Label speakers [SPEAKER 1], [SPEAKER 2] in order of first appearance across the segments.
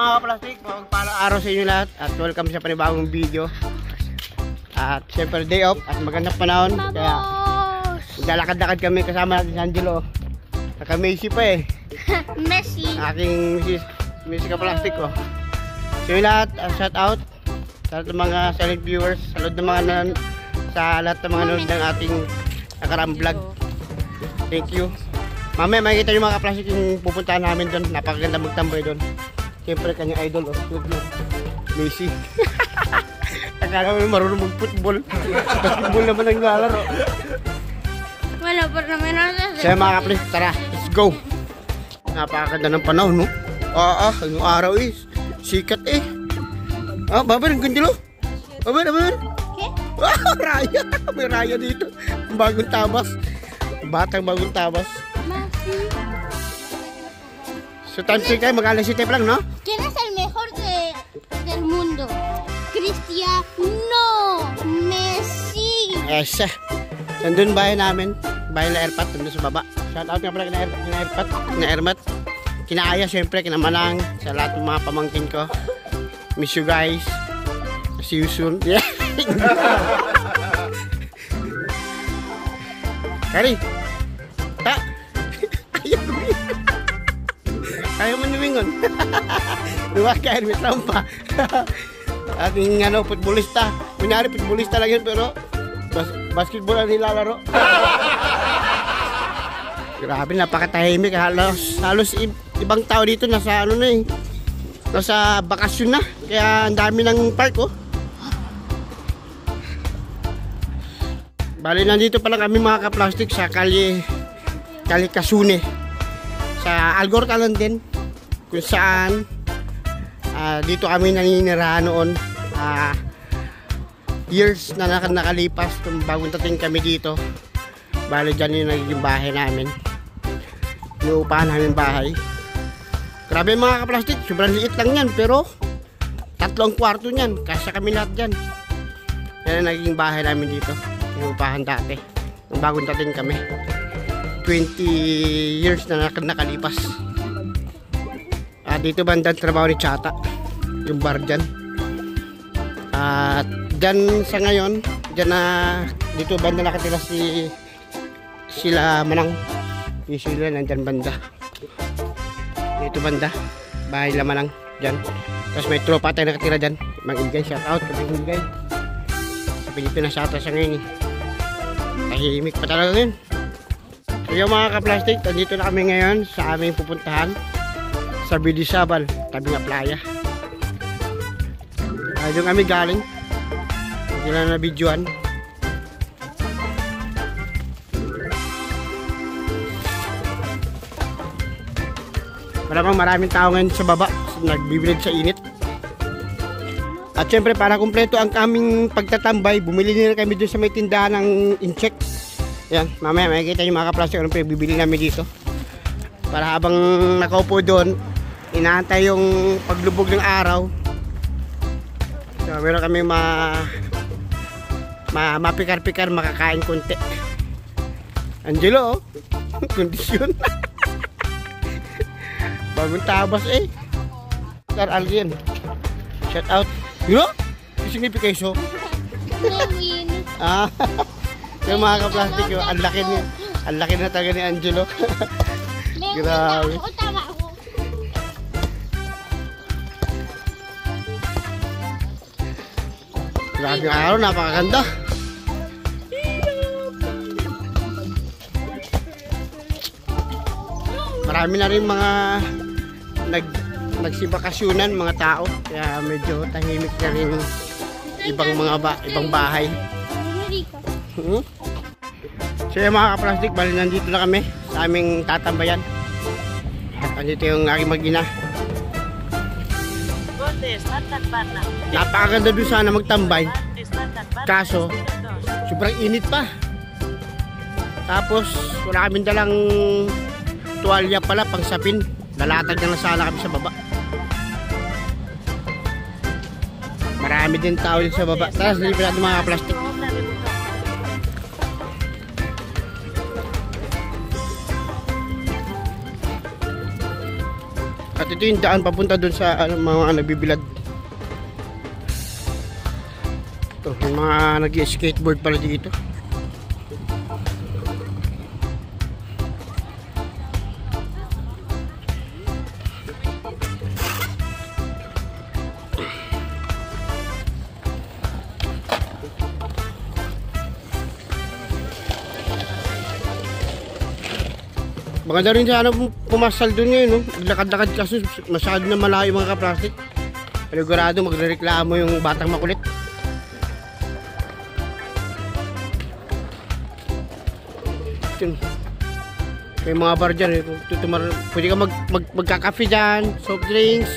[SPEAKER 1] mga kaplastik, magpalang araw sa inyo lahat at welcome sa panibagong video. At syempre day off at magandang panahon, kaya maglalakad-lakad kami kasama natin si Angelo. Naka-Messi pa eh.
[SPEAKER 2] Messi.
[SPEAKER 1] Aking Messi kaplastik ko. So yun lahat, shout out sa lahat ng mga silent viewers, sa lahat ng mga nanonood ng ating nakaraang vlog. Thank you. Mamaya makikita nyo mga kaplastik yung pupuntahan namin doon. Napakaganda magtambay doon. Siyempre kanyang idol, Messi. Akala mo marunong mag-football. Basketball naman ang lalaro.
[SPEAKER 2] Wala pa naman ako.
[SPEAKER 1] Kaya mga kaplastik, tara, let's go. Napakaganda ng panahon, no? Yung araw is sikat eh. Babar, ang ganda lo. Babar.
[SPEAKER 2] Okay?
[SPEAKER 1] Raya. May raya dito. Bagong tabas. Batang bagong tabas. So time check tayo, mag-alas 7 pa lang, no?
[SPEAKER 2] ¿Quién es el mejor del mundo? Cristiano Messi.
[SPEAKER 1] Esa. Nandun bahay namin. Bahay na Airpat, nandun sa baba. Shout out nga pala kina Airpat, kina Airmat. Kina Aya, syempre, kina Manang. Sa lahat ng mga pamangkin ko. Miss you guys. See you soon. Yeah. Kari. Ta. Ayaw mo numingon. Luwag ka, may trampa. Ating futbolista. Kunyari, futbolista lang yun, pero basketball ang nilalaro. Grabe, napakatahimik. Halos ibang tao dito nasa nasa bakasyon na. Kaya ang dami ng park, oh. Bali, nandito pa lang kami mga kaplastik sa Kali Kasune. Sa Algortalan din. Kung saan dito kami naninirahan noon. Years na nakalipas kung bagong dating kami dito. Bali, dyan yung nagiging bahay namin. Inuupahan namin bahay. Grabe mga kaplastik, sobrang liit lang yan, pero 3 ang kwarto niyan, kasya kami lahat dyan. Yan ang naging bahay namin dito. Inuupahan dati, nung bagong dating kami. 20 years na nakalipas. Dito bandang trabaho ni Chata, yung bar dyan. At dyan sa ngayon, dito banda nakatira sila Manang. Yung sila nandyan banda. Dito banda, bahay la Manang dyan. Tapos may tropa tayo nakatira dyan. Mang Ingay, shout out kay Mang Ingay. Sabi dito na shout out sa ngayon eh. Tahimik pa talaga ngayon. So yung mga kaplastik, nandito na kami ngayon sa aming pupuntahan sa Bidisabal, tabi nga playa. Doon kami galing. Hindi na nabidyoan. Maraming tao ngayon sa baba, nagbibilid sa init. At syempre para kumpleto ang aming pagtatambay, bumili nila kami doon sa may tindahan ng incheck. Yan, mamaya makikita nyo mga kaplastik anong bibili namin dito. Para habang nakaupo doon, inaantay yung paglubog ng araw. So meron kami mapikar-pikar, makakain konti. Angelo, oh. Kondisyon. Bagong tabas eh. Star Alien. Shout out. You know? Signification.
[SPEAKER 2] Lewin.
[SPEAKER 1] Yung mga kaplastik yun, ang laki na talaga ni Angelo. Grabe.
[SPEAKER 2] Tama ako.
[SPEAKER 1] Grabe yung araw, napakaganda. Marami na rin mga nagsibakasyunan mga tao, kaya medyo tahimik na rin ibang bahay. So yung mga kaplastik, bali nandito na kami sa aming tatambayan. Nandito yung aking mag-ina. Napakaganda doon sana magtambay, kaso sobrang init pa. Tapos wala kaming dalang tuwalya pala pang sapin. Lalatag na lang sana kami sa baba. Marami din tao din sa baba. Tara, silipin natin mga kaplastik. At Ito yung daan papunta dun sa mga nagbibilad. Ito, yung mga nag-skateboard pala dito. Maganda rin sana pumasal dun ngayon, no? Lakad-lakad kasi masyado na malayo mga kaplastik. Panigurado magrereklamo yung batang makulit. Yun. May mga bar dyan, eh. Pwede ka magkakafe dyan, soft drinks,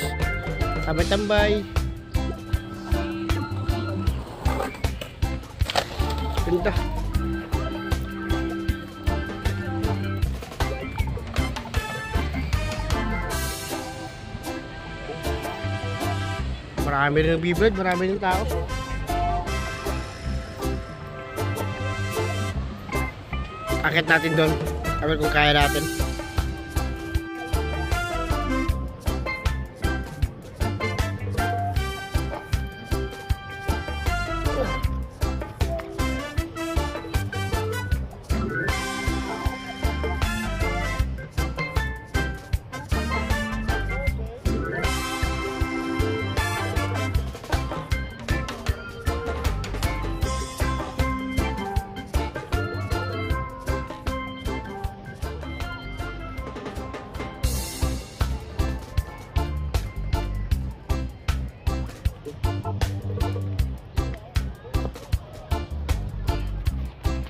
[SPEAKER 1] tambay-tambay. Ganda. Marami rin nagbibilad, marami rin tao. Akit natin doon. Sabi kung kaya natin.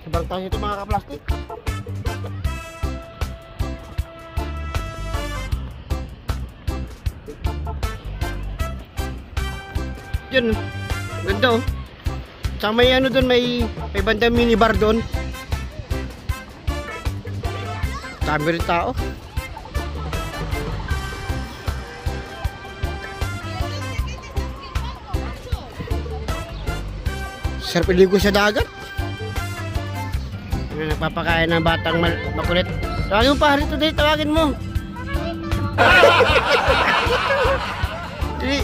[SPEAKER 1] Sabang tayo ito mga kaplastik. Yun, ganda oh. Saka may ano doon, may bandang minibar doon. Dami rin tao. Sarap iligo sa dagat. Nagpapakain ng batang makulit. Tawagin mo pa, rito dito, tawagin mo. Dili.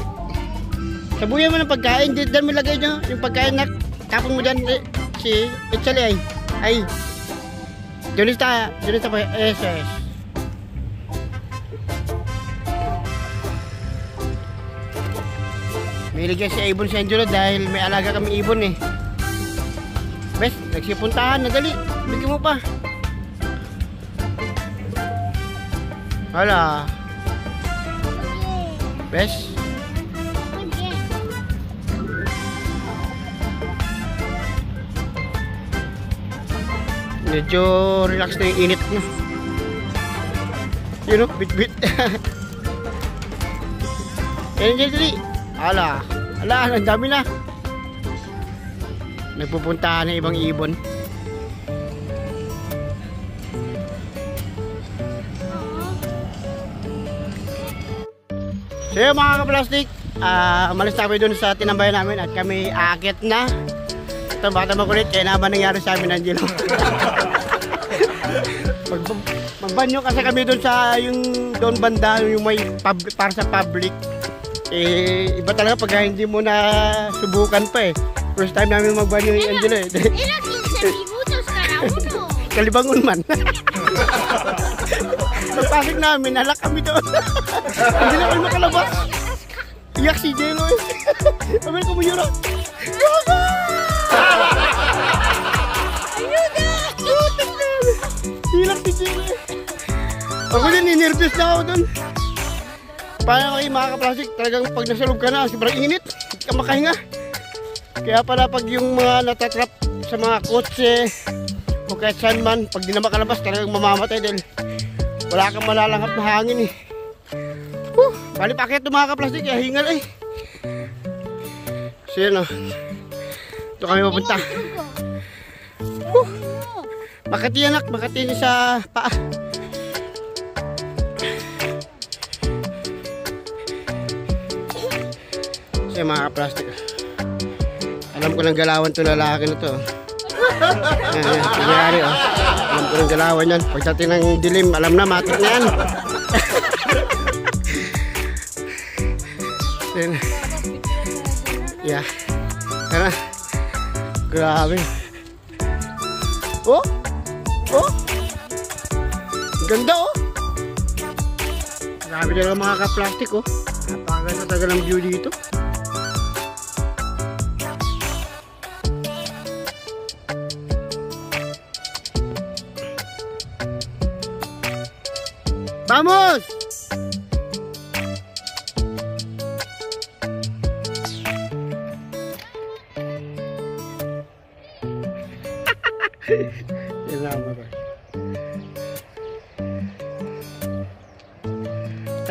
[SPEAKER 1] Sabuyan mo ng pagkain, dyan mo lagay nyo. Yung pagkain na tapon mo dyan, si Echali ay. Junista pa, SS. Miligyan si Ibon sa Angelo dahil may alaga kami ibon eh. Bes, nagsipuntahan, nadali. Bigyan mo pa. Hala. Bes. Medyo relax na yung init niya. Yun o, bit-bit. Yan dyan, dali. Hala. Hala, ang dami na. Nagpupuntahan ng ibang ibon. So yun mga kaplastik, umalis na kami dun sa tinambayan namin at kami aakyat na. Ito bata makulit, kaya naman nangyari sa amin, Angelo. Magbanyo kasi kami dun sa yung doon banda, yung may para sa public. Eh, iba talaga pag hindi mo na subukan pa eh. First time namin magbanyo yung Angelo eh.
[SPEAKER 2] Era 15 minutos cada uno.
[SPEAKER 1] Kalibangon man. Pagpasok namin, halak kami doon. Hindi na kami makalabas. Iyak si Jello eh. Sabi ko mo yun. Ayuda! Hilak si Jello eh. Ako din, ninervous na ako doon. Paano kayo mga kaplastik, talagang pag nasa loob ka na, sobrang init. Hindi ka makahinga. Kaya pala pag yung mga natatrap sa mga kotse o kahit saan man, pag di na makalabas talagang mamamatay dahil wala kang malalanghap na hangin eh. Bali pakit ito mga kaplastik, kaya hingal eh. So yun o. Ito kami mapunta. Makati anak, makati sa paa. So yun mga kaplastik. Alam ko ng galawan ito lalaki na ito. Nangyari oh. Alam ko ng galawan yan. Pagdating ng dilim, alam na, matik na yan. Yan. Yeah. Tara. Grabe. Oh! Oh! Ganda oh! Grabe talaga mga ka-plastic oh. Napakaganda talaga ng view dito. Vamos!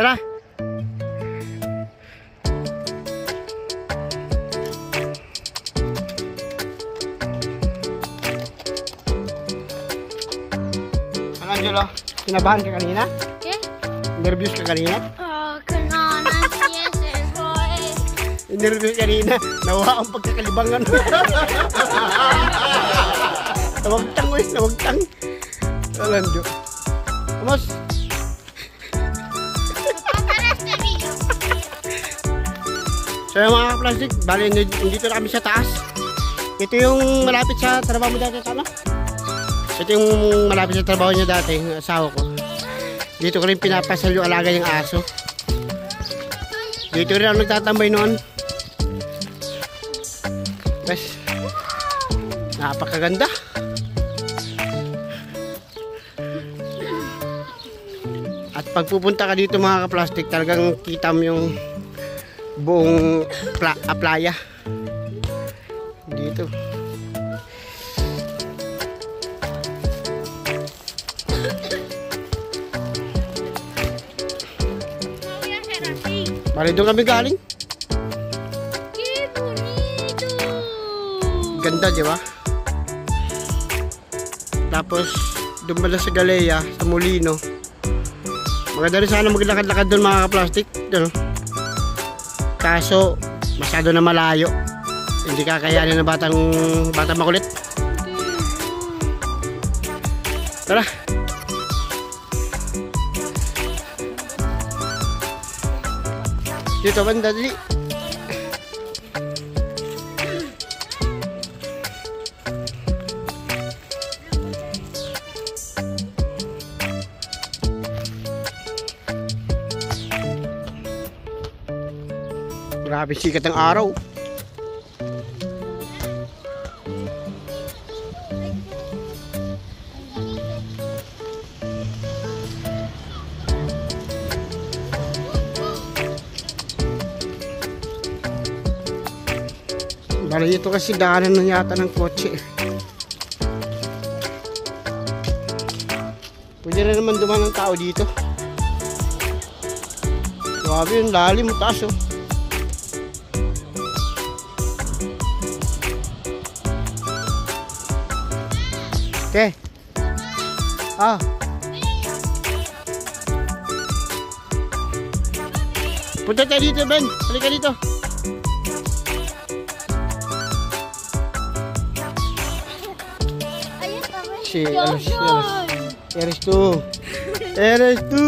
[SPEAKER 1] Tara! Ano Angelo? Kinabahan ka kanina?
[SPEAKER 2] ¿Qué?
[SPEAKER 1] Nervous ka kanina?
[SPEAKER 2] Oh, que no, no empieces, boy.
[SPEAKER 1] Nervous kanina. Nawa ang pagkakalibangan. Nawagtang ulit, nawagtang. Alando. Vamos! So yung mga plastic, bali nandito na kami sa taas. Ito yung malapit sa trabaho mo dati, tama? Ito yung malapit sa trabaho niya dati, yung asawa ko. Dito ko rin pinapasal yung alaga ng aso. Dito rin ako nagtatambay noon. Bes, napakaganda. At pagpupunta ka dito mga ka-plastic, talagang kita mo yung buong playa dito. Bali doon kami galing.
[SPEAKER 2] ¡Qué bonito!
[SPEAKER 1] Ganda, di ba? Tapos doon pala sa Galea, sa Molino. Maganda rin sana maglakad-lakad doon mga ka-plastic. Doon. Kaso masyado na malayo. Hindi kakayanin ng batang makulit. Tara. Dito banda dali. Grabe sikat ng araw. Bali ito kasi daanan na yata ng kotse. Pwede na naman dumaan ng tao dito. Grabe yung lalim, taas oh. Okay. Ah. Punta tayo dito, Ben. Halika dito.
[SPEAKER 2] Ayun kami.
[SPEAKER 1] Si Eres tu. Eres tu.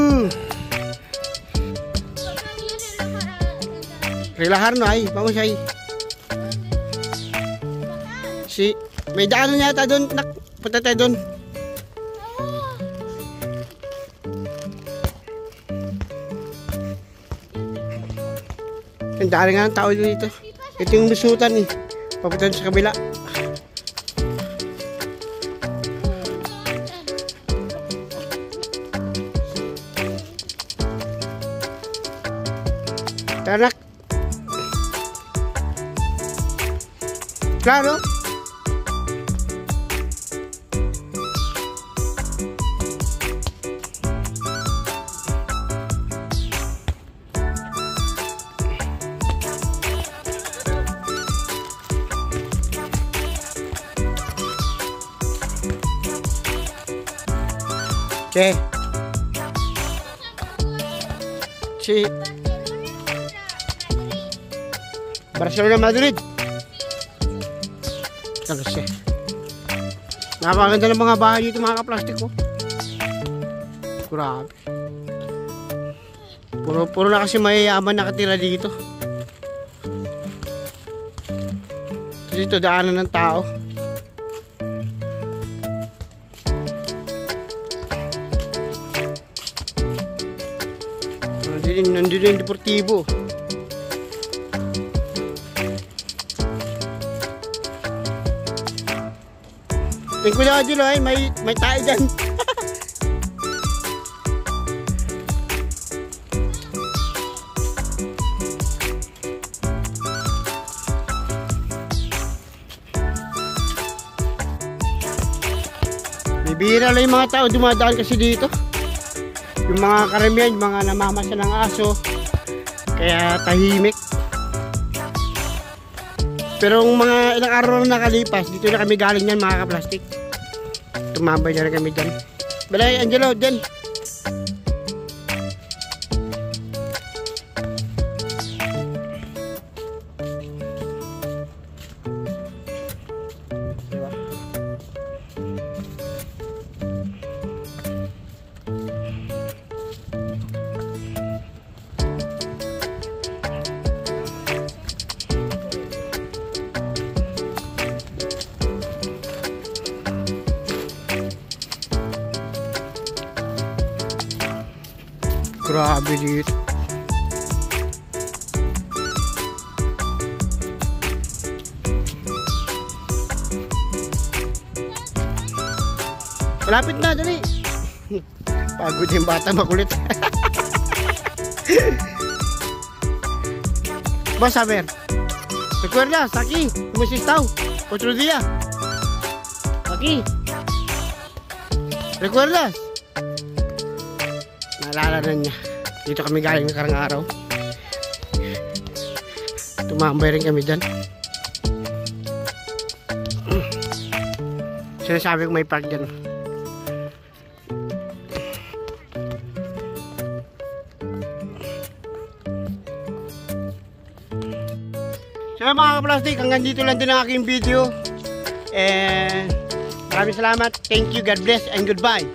[SPEAKER 1] Relajar no ay. Vamos ahí. Si may daanan yata doon. Punta tayo doon. Ang dami nga ng tao dito. Ito yung lusutan eh. Papunta sa kabila. Tanak. Claro. Okay. Si Barcelona Madrid. Kasi napakaganda ng mga bahay dito mga ka-plastic ko. Grabe. Puro na kasi mayayaman nakatira dito. Dito daanan ng tao. Nandito yung deportibo. Tingin ko na dyan ay may tayo dyan. Bibihira lang yung mga tao dumadaan kasi dito. Yung mga karamihan, yung mga namamasa ng aso. Kaya tahimik. Pero yung mga ilang araw na nakalipas, dito na kami galing yan mga kaplastik. Tumambay na rin kami dyan. Balay, Angelo, dyan. Diba? Grabe dito. Malapit na, dali. Pagod yung bata, makulit. Boss, a ver. ¿Recuerdas? Aquí, hemos estado. Otro día. Aquí. ¿Recuerdas? Naalala na niya. Dito kami galing ng karang araw. Tumambay rin kami dyan. Sinasabi ko may park dyan. So mga kaplastik, hanggang dito lang din ang aking video. And maraming salamat. Thank you, God bless, and goodbye.